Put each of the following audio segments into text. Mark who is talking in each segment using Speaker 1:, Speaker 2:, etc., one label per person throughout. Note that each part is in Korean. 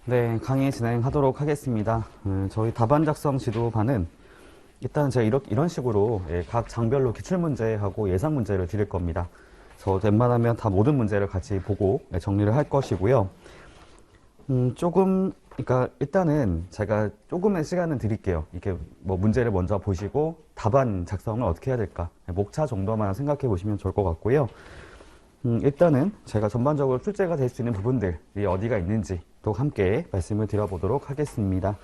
Speaker 1: 네, 강의 진행하도록 하겠습니다. 저희 답안 작성 지도반은 일단 제가 이런 식으로 각 장별로 기출문제하고 예상 문제를 드릴 겁니다. 그래서 웬만하면 다 모든 문제를 같이 보고 정리를 할 것이고요. 그러니까 일단은 제가 조금의 시간은 드릴게요. 이게 뭐 문제를 먼저 보시고 답안 작성을 어떻게 해야 될까? 목차 정도만 생각해 보시면 좋을 것 같고요. 일단은 제가 전반적으로 출제가 될 수 있는 부분들이 어디가 있는지 또 함께 말씀을 드려보도록 하겠습니다.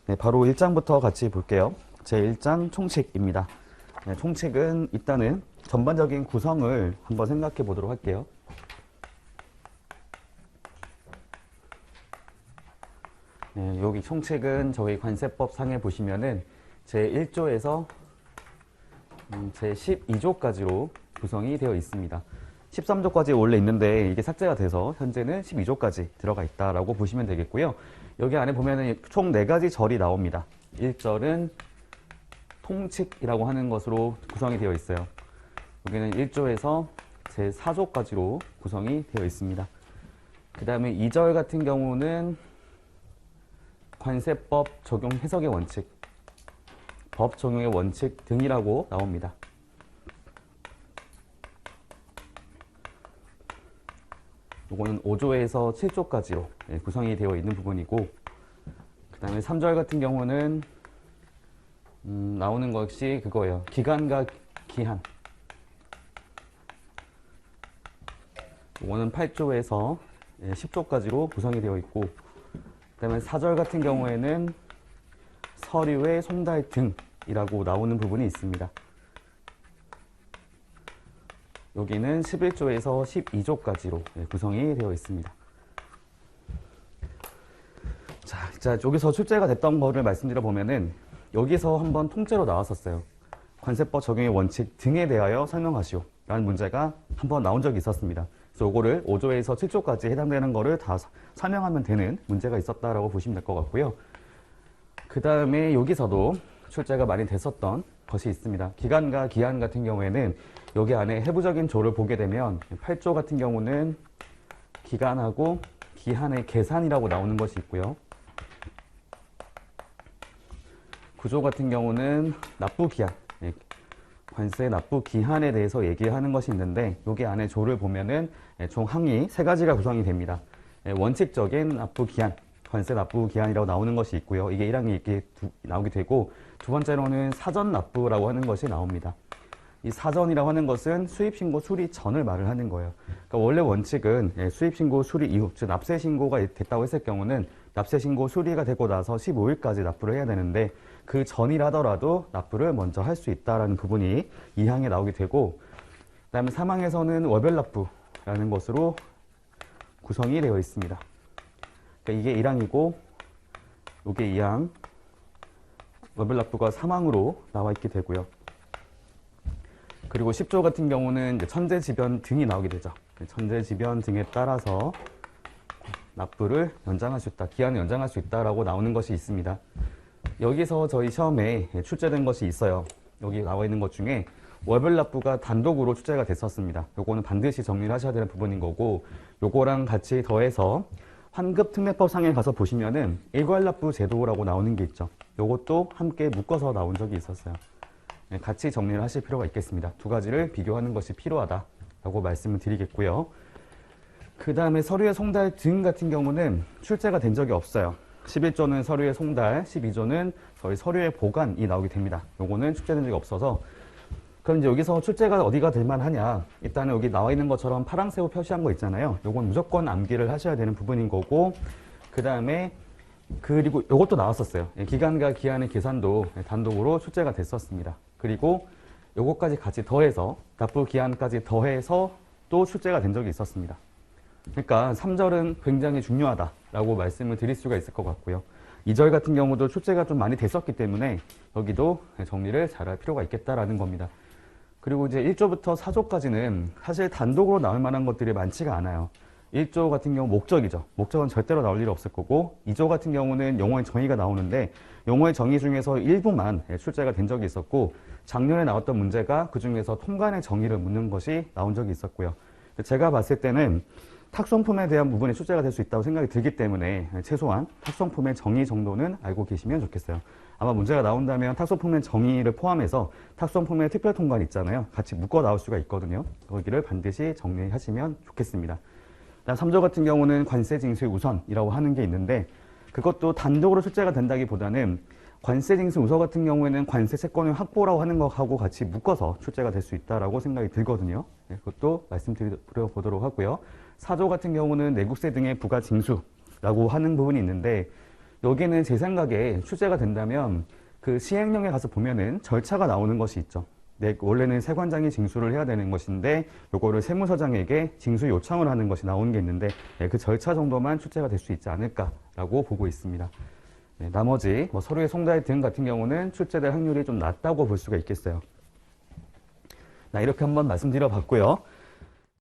Speaker 1: 네, 바로 1장부터 같이 볼게요. 제 1장 총칙입니다. 네, 총칙은 일단은 전반적인 구성을 한번 생각해 보도록 할게요. 네, 여기 총칙은 저희 관세법 상에 보시면은 제 1조에서 제 12조까지로 구성이 되어 있습니다. 13조까지 원래 있는데 이게 삭제가 돼서 현재는 12조까지 들어가 있다라고 보시면 되겠고요. 여기 안에 보면은 총 4가지 절이 나옵니다. 1절은 통칙이라고 하는 것으로 구성이 되어 있어요. 여기는 1조에서 제 4조까지로 구성이 되어 있습니다. 그 다음에 2절 같은 경우는 관세법 적용 해석의 원칙, 법 적용의 원칙 등이라고 나옵니다. 요거는 5조에서 7조까지로 구성이 되어 있는 부분이고, 그 다음에 3절 같은 경우는 나오는 것이 그거예요. 기간과 기한. 요거는 8조에서 10조까지로 구성이 되어 있고, 그 다음에 4절 같은 경우에는 서류의 송달 등이라고 나오는 부분이 있습니다. 여기는 11조에서 12조까지로 구성이 되어 있습니다. 자, 여기서 출제가 됐던 거를 말씀드려 보면은 여기서 한번 통째로 나왔었어요. 관세법 적용의 원칙 등에 대하여 설명하시오 라는 문제가 한번 나온 적이 있었습니다. 그래서 이거를 5조에서 7조까지 해당되는 거를 다 설명하면 되는 문제가 있었다라고 보시면 될 것 같고요. 그 다음에 여기서도 출제가 많이 됐었던 것이 있습니다. 기간과 기한 같은 경우에는 여기 안에 해부적인 조를 보게 되면 8조 같은 경우는 기간하고 기한의 계산이라고 나오는 것이 있고요. 9조 같은 경우는 납부기한, 관세 납부기한에 대해서 얘기하는 것이 있는데 여기 안에 조를 보면은 총 항이 3가지가 구성이 됩니다. 원칙적인 납부기한, 관세 납부기한이라고 나오는 것이 있고요. 이게 1항이 이렇게 나오게 되고, 두 번째로는 사전 납부라고 하는 것이 나옵니다. 이 사전이라고 하는 것은 수입신고 수리 전을 말을 하는 거예요. 그러니까 원래 원칙은 수입신고 수리 이후, 즉 납세신고가 됐다고 했을 경우는 납세신고 수리가 되고 나서 15일까지 납부를 해야 되는데 그 전이라더라도 납부를 먼저 할 수 있다는 부분이 2항에 나오게 되고, 그 다음에 3항에서는 월별 납부라는 것으로 구성이 되어 있습니다. 그러니까 이게 1항이고 이게 2항, 월별 납부가 3항으로 나와 있게 되고요. 그리고 10조 같은 경우는 이제 천재지변 등이 나오게 되죠. 천재지변 등에 따라서 납부를 연장할 수 있다, 기한을 연장할 수 있다라고 나오는 것이 있습니다. 여기서 저희 시험에 출제된 것이 있어요. 여기 나와 있는 것 중에 월별 납부가 단독으로 출제가 됐었습니다. 요거는 반드시 정리를 하셔야 되는 부분인 거고, 요거랑 같이 더해서 환급특례법상에 가서 보시면은 일괄납부 제도라고 나오는 게 있죠. 요것도 함께 묶어서 나온 적이 있었어요. 같이 정리를 하실 필요가 있겠습니다. 두 가지를 비교하는 것이 필요하다라고 말씀을 드리겠고요. 그 다음에 서류의 송달 등 같은 경우는 출제가 된 적이 없어요. 11조는 서류의 송달, 12조는 저희 서류의 보관이 나오게 됩니다. 요거는 출제된 적이 없어서, 그럼 이제 여기서 출제가 어디가 될 만하냐? 일단은 여기 나와 있는 것처럼 파랑새우 표시한 거 있잖아요. 요건 무조건 암기를 하셔야 되는 부분인 거고, 그 다음에 그리고 요것도 나왔었어요. 기간과 기한의 계산도 단독으로 출제가 됐었습니다. 그리고 요것까지 같이 더해서 납부 기한까지 더해서 또 출제가 된 적이 있었습니다. 그러니까 3절은 굉장히 중요하다라고 말씀을 드릴 수가 있을 것 같고요. 2절 같은 경우도 출제가 좀 많이 됐었기 때문에 여기도 정리를 잘할 필요가 있겠다라는 겁니다. 그리고 이제 1조부터 4조까지는 사실 단독으로 나올 만한 것들이 많지가 않아요. 1조 같은 경우 목적이죠. 목적은 절대로 나올 일이 없을 거고, 2조 같은 경우는 용어의 정의가 나오는데 용어의 정의 중에서 일부만 출제가 된 적이 있었고, 작년에 나왔던 문제가 그 중에서 통관의 정의를 묻는 것이 나온 적이 있었고요. 제가 봤을 때는 탁송품에 대한 부분이 출제가 될 수 있다고 생각이 들기 때문에 최소한 탁송품의 정의 정도는 알고 계시면 좋겠어요. 아마 문제가 나온다면 탁송품의 정의를 포함해서 탁송품의 특별통관 있잖아요. 같이 묶어 나올 수가 있거든요. 거기를 반드시 정리하시면 좋겠습니다. 3조 같은 경우는 관세 징수 우선이라고 하는 게 있는데 그것도 단독으로 출제가 된다기보다는 관세 징수 우선 같은 경우에는 관세 채권의 확보라고 하는 것하고 같이 묶어서 출제가 될 수 있다라고 생각이 들거든요. 네, 그것도 말씀드려 보도록 하고요. 4조 같은 경우는 내국세 등의 부가 징수라고 하는 부분이 있는데 여기는 제 생각에 출제가 된다면 그 시행령에 가서 보면은 절차가 나오는 것이 있죠. 네, 원래는 세관장이 징수를 해야 되는 것인데 요거를 세무서장에게 징수 요청을 하는 것이 나오는 게 있는데 네, 그 절차 정도만 출제가 될 수 있지 않을까라고 보고 있습니다. 네, 나머지 뭐 서류의 송달 등 같은 경우는 출제될 확률이 좀 낮다고 볼 수가 있겠어요. 이렇게 한번 말씀드려 봤고요.